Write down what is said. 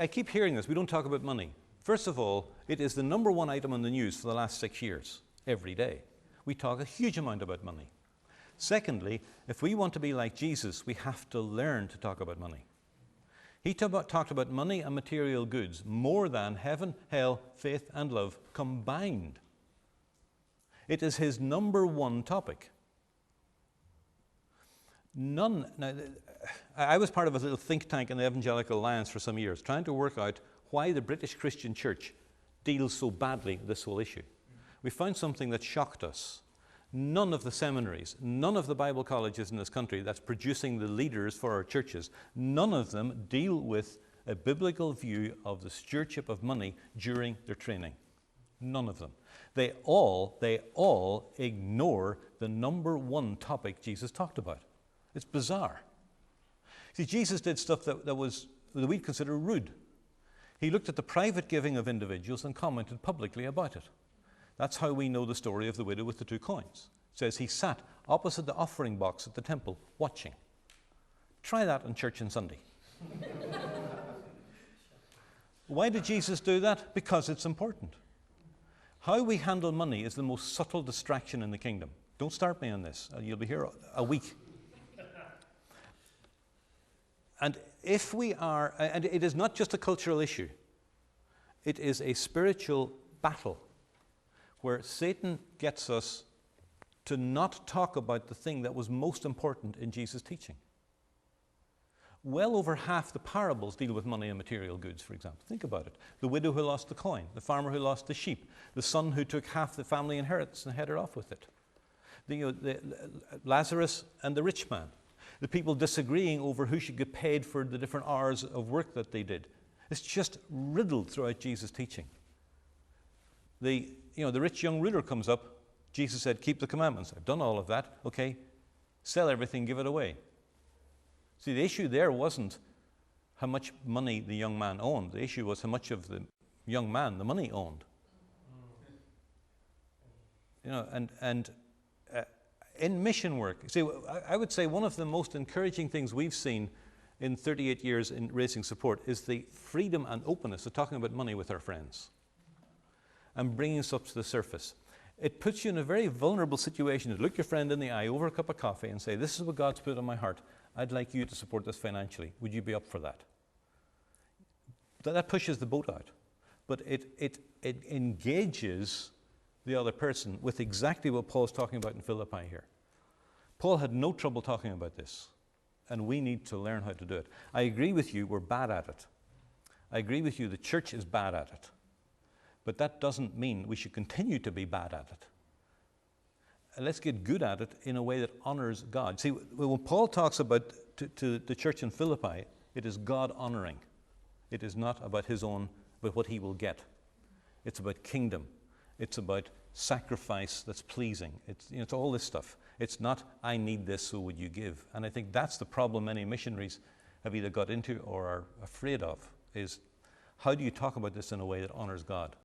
I keep hearing this. We don't talk about money. First of all, it is the number one item on the news for the last 6 years, every day. We talk a huge amount about money. Secondly, if we want to be like Jesus, we have to learn to talk about money. He talked about money and material goods more than heaven, hell, faith, and love combined. It is his number one topic. Now, I was part of a little think tank in the Evangelical Alliance for some years, trying to work out why the British Christian Church deals so badly with this whole issue. We found something that shocked us. None of the seminaries, none of the Bible colleges in this country that's producing the leaders for our churches, none of them deal with a biblical view of the stewardship of money during their training. None of them. They all ignore the number one topic Jesus talked about. It's bizarre. See, Jesus did stuff that we'd consider rude. He looked at the private giving of individuals and commented publicly about it. That's how we know the story of the widow with the 2 coins. It says he sat opposite the offering box at the temple watching. Try that in church on Sunday. Why did Jesus do that? Because it's important. How we handle money is the most subtle distraction in the kingdom. Don't start me on this. You'll be here a week. And if we are, and it is not just a cultural issue, it is a spiritual battle where Satan gets us to not talk about the thing that was most important in Jesus' teaching. Well over half the parables deal with money and material goods, for example. Think about it. The widow who lost the coin, the farmer who lost the sheep, the son who took half the family inheritance and headed off with it, the Lazarus and the rich man, the people disagreeing over who should get paid for the different hours of work that they did. It's just riddled throughout Jesus' teaching. The rich young ruler comes up. Jesus said, keep the commandments. I've done all of that. Okay, sell everything, give it away. See, the issue there wasn't how much money the young man owned. The issue was how much of the young man the money owned. In mission work, see, I would say one of the most encouraging things we've seen in 38 years in raising support is the freedom and openness of talking about money with our friends and bringing us up to the surface. It puts you in a very vulnerable situation to look your friend in the eye over a cup of coffee and say, this is what God's put on my heart. I'd like you to support this financially. Would you be up for that? That pushes the boat out. But it engages the other person with exactly what Paul's talking about in Philippi here. Paul had no trouble talking about this, and we need to learn how to do it. I agree with you, we're bad at it. I agree with you, the church is bad at it. But that doesn't mean we should continue to be bad at it. And let's get good at it in a way that honors God. See, when Paul talks about to the church in Philippi, it is God honoring. It is not about his own, but what he will get. It's about kingdom. It's about sacrifice that's pleasing. It's all this stuff. It's not, I need this, so would you give? And I think that's the problem many missionaries have either got into or are afraid of, is how do you talk about this in a way that honors God?